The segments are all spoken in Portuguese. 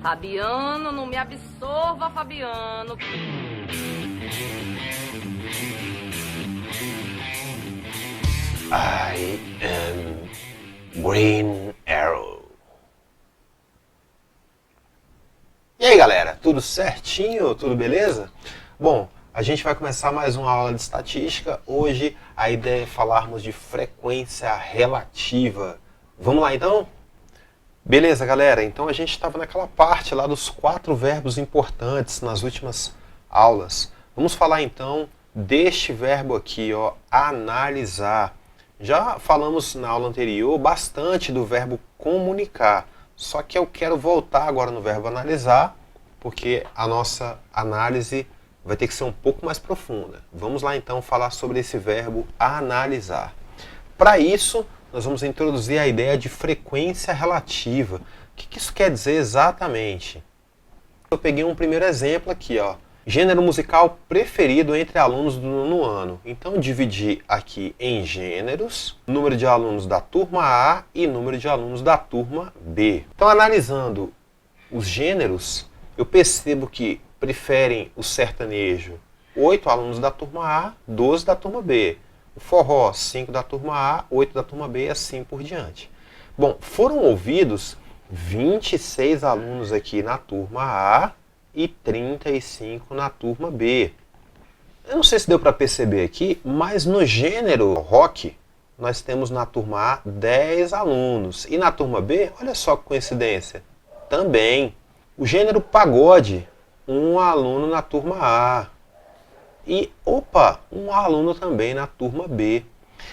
Fabiano, não me absorva, Fabiano. I am Green Arrow. E aí galera, tudo certinho? Tudo beleza? Bom, a gente vai começar mais uma aula de estatística. Hoje a ideia é falarmos de frequência relativa. Vamos lá então? Beleza galera, então a gente estava naquela parte lá dos 4 verbos importantes nas últimas aulas. Vamos falar então deste verbo aqui, ó, analisar. Já falamos na aula anterior bastante do verbo comunicar, só que eu quero voltar agora no verbo analisar, porque a nossa análise vai ter que ser um pouco mais profunda. Vamos lá então falar sobre esse verbo analisar. Para isso, nós vamos introduzir a ideia de frequência relativa. O que isso quer dizer exatamente? Eu peguei um primeiro exemplo aqui, ó. Gênero musical preferido entre alunos do 9º ano. Então, dividi aqui em gêneros, número de alunos da turma A e número de alunos da turma B. Então, analisando os gêneros, eu percebo que preferem o sertanejo 8 alunos da turma A, 12 da turma B. O forró, 5 da turma A, 8 da turma B e assim por diante. Bom, foram ouvidos 26 alunos aqui na turma A e 35 na turma B. Eu não sei se deu para perceber aqui, mas no gênero rock, nós temos na turma A 10 alunos. E na turma B, olha só que coincidência, também. O gênero pagode, 1 aluno na turma A. E, opa, 1 aluno também na turma B.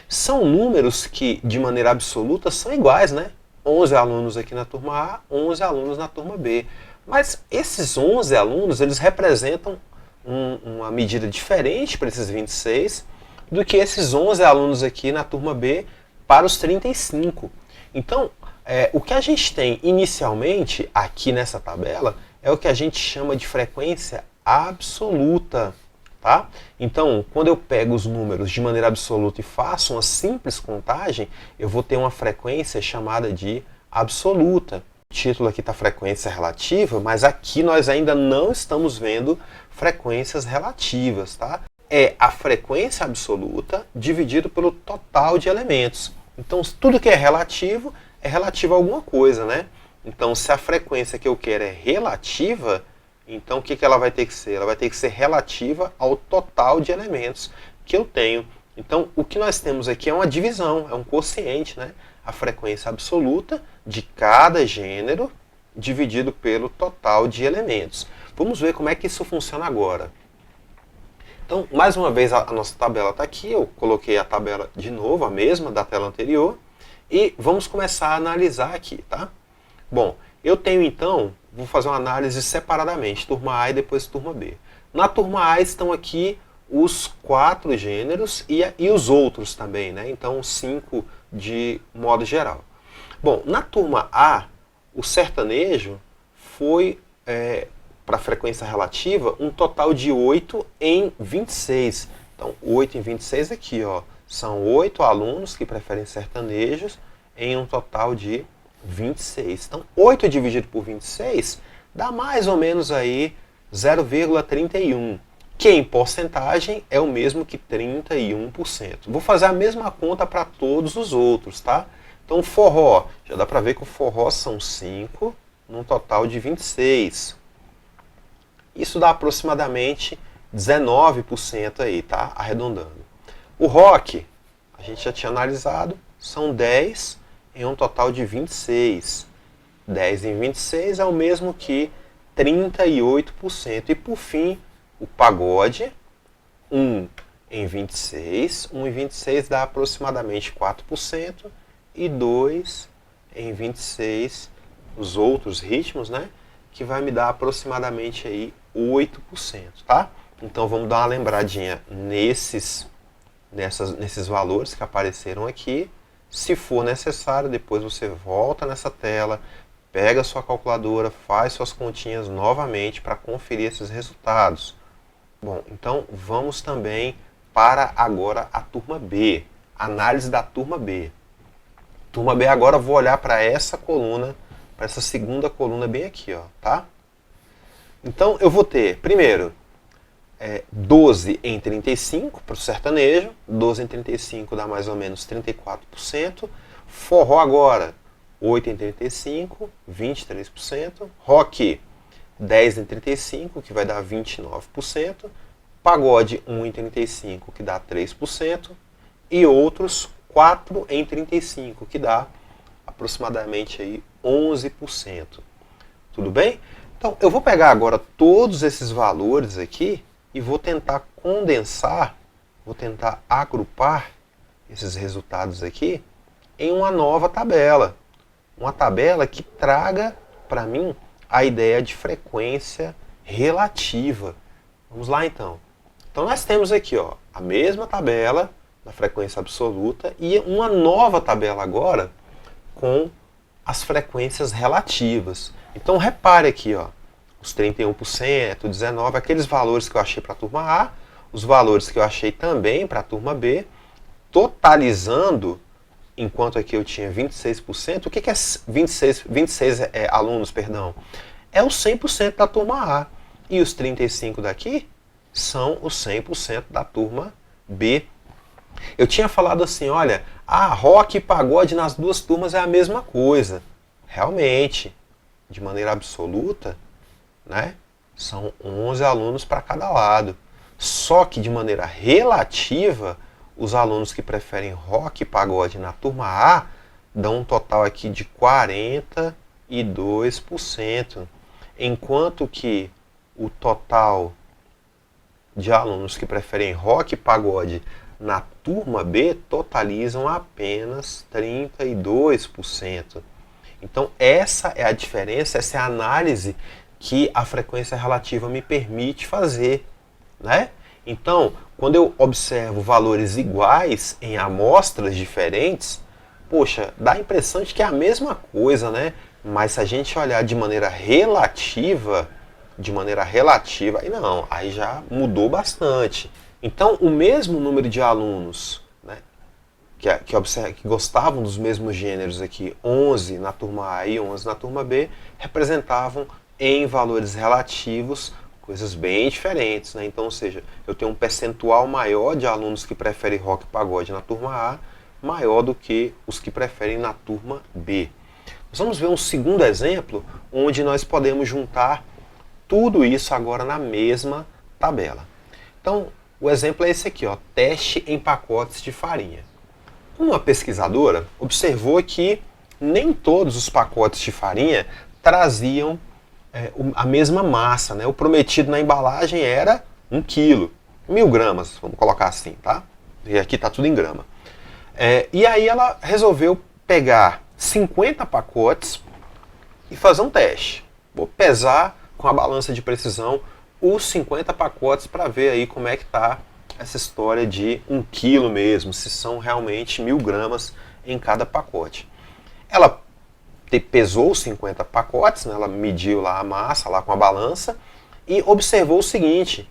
São números que, de maneira absoluta, são iguais, né? 11 alunos aqui na turma A, 11 alunos na turma B. Mas esses 11 alunos, eles representam uma medida diferente para esses 26 do que esses 11 alunos aqui na turma B para os 35. Então, o que a gente tem inicialmente aqui nessa tabela é o que a gente chama de frequência absoluta. Tá? Então, quando eu pego os números de maneira absoluta e faço uma simples contagem, eu vou ter uma frequência chamada de absoluta. O título aqui está frequência relativa, mas aqui nós ainda não estamos vendo frequências relativas. Tá? É a frequência absoluta dividido pelo total de elementos. Então, tudo que é relativo a alguma coisa, né? Então, se a frequência que eu quero é relativa, então o que ela vai ter que ser? Ela vai ter que ser relativa ao total de elementos que eu tenho. Então, o que nós temos aqui é uma divisão, é um quociente, né? A frequência absoluta de cada gênero dividido pelo total de elementos. Vamos ver como é que isso funciona agora. Então, mais uma vez, a nossa tabela está aqui. Eu coloquei a tabela de novo, a mesma da tela anterior. E vamos começar a analisar aqui, tá? Bom, eu tenho então, vou fazer uma análise separadamente, turma A e depois turma B. Na turma A estão aqui os 4 gêneros e os outros também, né? Então, 5 de modo geral. Bom, na turma A, o sertanejo foi, para a frequência relativa, um total de 8 em 26. Então, 8 em 26 aqui, ó, são 8 alunos que preferem sertanejos em um total de 26. Então, 8 dividido por 26 dá mais ou menos aí 0,31, que em porcentagem é o mesmo que 31%. Vou fazer a mesma conta para todos os outros, tá? Então, o forró, já dá para ver que o forró são 5 num total de 26. Isso dá aproximadamente 19% aí, tá? Arredondando. O rock, a gente já tinha analisado, são 10 em um total de 26. 10 em 26 é o mesmo que 38%. E por fim, o pagode, 1 em 26. 1 em 26 dá aproximadamente 4%. E 2 em 26, os outros ritmos, né? Que vai me dar aproximadamente aí 8%, tá? Então vamos dar uma lembradinha nesses valores que apareceram aqui. Se for necessário, depois você volta nessa tela, pega a sua calculadora, faz suas continhas novamente para conferir esses resultados. Bom, então vamos também para agora a turma B, análise da turma B. Turma B agora eu vou olhar para essa coluna para essa segunda coluna bem aqui, ó, tá? Então eu vou ter, primeiro, 12 em 35 para o sertanejo, 12 em 35 dá mais ou menos 34%, forró agora, 8 em 35, 23%, rock, 10 em 35, que vai dar 29%, pagode 1 em 35, que dá 3%, e outros 4 em 35, que dá aproximadamente aí 11%. Tudo bem? Então, eu vou pegar agora todos esses valores aqui e vou tentar condensar, vou tentar agrupar esses resultados aqui em uma nova tabela. Uma tabela que traga para mim a ideia de frequência relativa. Vamos lá então. Então nós temos aqui, ó, a mesma tabela da frequência absoluta e uma nova tabela agora com as frequências relativas. Então repare aqui, ó, os 31%, 19%, aqueles valores que eu achei para a turma A, os valores que eu achei também para a turma B, totalizando, enquanto aqui eu tinha 26%, o que é 26 alunos, perdão? É o 100% da turma A. E os 35 daqui são os 100% da turma B. Eu tinha falado assim, olha, rock e pagode nas duas turmas é a mesma coisa. Realmente, de maneira absoluta, né, são 11 alunos para cada lado. Só que de maneira relativa, os alunos que preferem rock e pagode na turma A dão um total aqui de 42%, enquanto que o total de alunos que preferem rock e pagode na turma B totalizam apenas 32%. Então essa é a diferença, essa é a análise que a frequência relativa me permite fazer, né? Então, quando eu observo valores iguais em amostras diferentes, poxa, dá a impressão de que é a mesma coisa, né? Mas se a gente olhar de maneira relativa, aí não, aí já mudou bastante. Então, o mesmo número de alunos, né, que gostavam dos mesmos gêneros aqui, 11 na turma A e 11 na turma B, representavam em valores relativos coisas bem diferentes, né? Então, ou seja, eu tenho um percentual maior de alunos que preferem rock e pagode na turma A, maior do que os que preferem na turma B. Nós vamos ver um segundo exemplo, onde nós podemos juntar tudo isso agora na mesma tabela. Então, o exemplo é esse aqui, ó, teste em pacotes de farinha. Uma pesquisadora observou que nem todos os pacotes de farinha traziam a mesma massa, né? O prometido na embalagem era 1 quilo, 1000 gramas, vamos colocar assim, tá? E aqui está tudo em grama. E aí ela resolveu pegar 50 pacotes e fazer um teste. Vou pesar com a balança de precisão os 50 pacotes para ver aí como é que está essa história de 1 quilo mesmo, se são realmente 1000 gramas em cada pacote. Ela pesou os 50 pacotes, né, ela mediu lá a massa lá com a balança e observou o seguinte,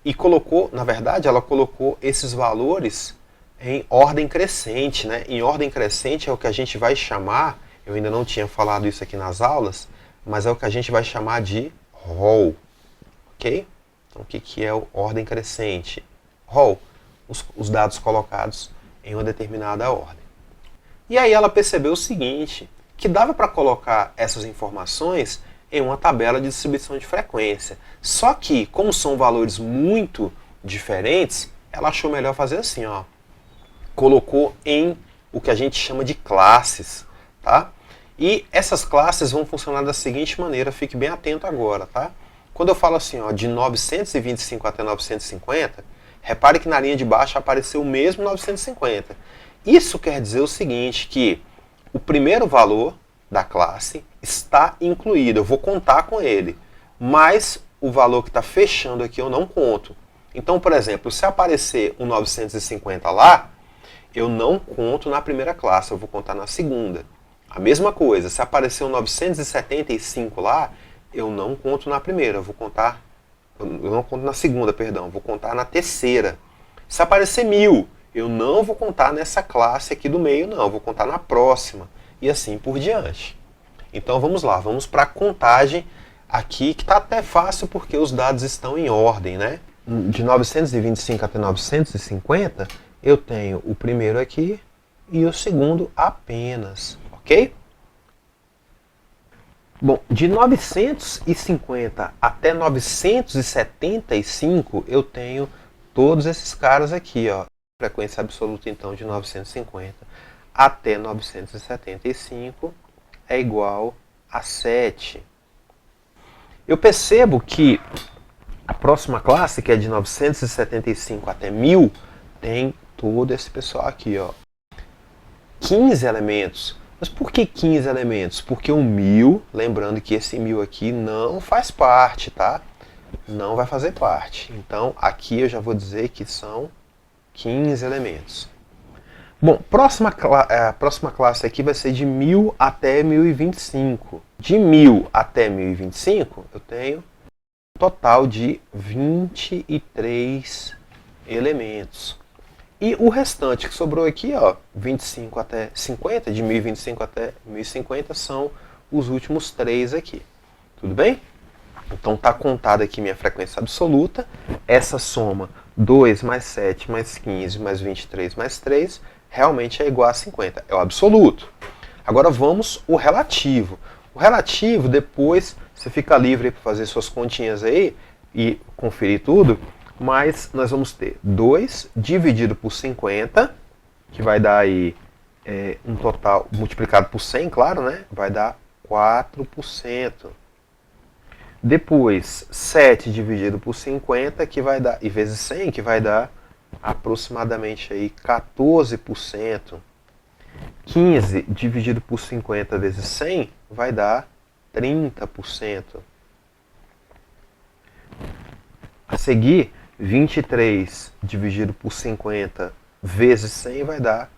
e colocou, na verdade, ela colocou esses valores em ordem crescente, né? Em ordem crescente é o que a gente vai chamar, eu ainda não tinha falado isso aqui nas aulas, mas é o que a gente vai chamar de ROL, ok? Então o que é o ordem crescente? ROL, os dados colocados em uma determinada ordem. E aí ela percebeu o seguinte, que dava para colocar essas informações em uma tabela de distribuição de frequência. Só que, como são valores muito diferentes, ela achou melhor fazer assim, ó. Colocou em o que a gente chama de classes, tá? E essas classes vão funcionar da seguinte maneira, fique bem atento agora, tá? Quando eu falo assim, ó, de 925 até 950, repare que na linha de baixo apareceu o mesmo 950. Isso quer dizer o seguinte, que o primeiro valor da classe está incluído, eu vou contar com ele, mas o valor que está fechando aqui eu não conto. Então, por exemplo, se aparecer um 950 lá, eu não conto na primeira classe, eu vou contar na segunda. A mesma coisa, se aparecer um 975 lá, eu não conto na primeira, eu não conto na segunda, perdão, eu vou contar na terceira. Se aparecer 1000, eu não vou contar nessa classe aqui do meio, não, eu vou contar na próxima. e assim por diante. Então vamos lá, vamos para a contagem aqui, que está até fácil porque os dados estão em ordem, né? De 925 até 950, eu tenho o primeiro aqui e o segundo apenas, ok? Bom, de 950 até 975, eu tenho todos esses caras aqui, ó. Frequência absoluta, então, de 950 até 975 é igual a 7. Eu percebo que a próxima classe, que é de 975 até 1000, tem todo esse pessoal aqui, ó. 15 elementos. Mas por que 15 elementos? Porque o 1000, lembrando que esse 1000 aqui não faz parte, tá? Não vai fazer parte. Então, aqui eu já vou dizer que são 15 elementos. Bom, a próxima classe aqui vai ser de 1000 até 1025. De 1000 até 1025, eu tenho um total de 23 elementos. E o restante que sobrou aqui, ó, 25 até 50, de 1025 até 1050, são os últimos 3 aqui. Tudo bem? Então está contada aqui minha frequência absoluta. Essa soma 2 mais 7 mais 15 mais 23 mais 3 realmente é igual a 50. É o absoluto. Agora vamos o relativo. O relativo, depois você fica livre para fazer suas continhas aí e conferir tudo. Mas nós vamos ter 2 dividido por 50, que vai dar aí um total, multiplicado por 100, claro, né? Vai dar 4%. Depois, 7 dividido por 50, que vai dar, e vezes 100, que vai dar aproximadamente aí 14%. 15 dividido por 50 vezes 100 vai dar 30%. A seguir, 23 dividido por 50 vezes 100 vai dar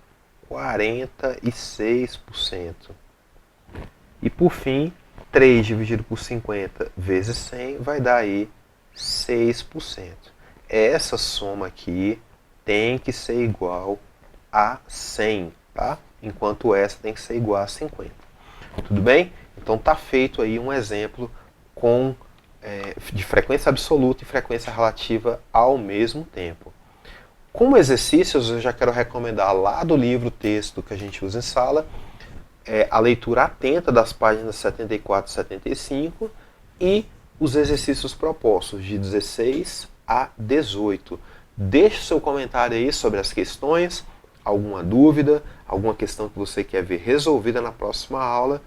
46%. E por fim, 3 dividido por 50 vezes 100 vai dar aí 6%. Essa soma aqui tem que ser igual a 100, tá? Enquanto essa tem que ser igual a 50. Tudo bem? Então tá feito aí um exemplo de frequência absoluta e frequência relativa ao mesmo tempo. Como exercícios, eu já quero recomendar lá do livro texto que a gente usa em sala, a leitura atenta das páginas 74 e 75 e os exercícios propostos de 16 a 18. Deixe seu comentário aí sobre as questões, alguma dúvida, alguma questão que você quer ver resolvida na próxima aula.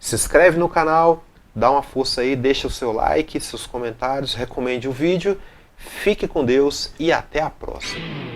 Se inscreve no canal, dá uma força aí, deixa o seu like, seus comentários, recomende o vídeo. Fique com Deus e até a próxima.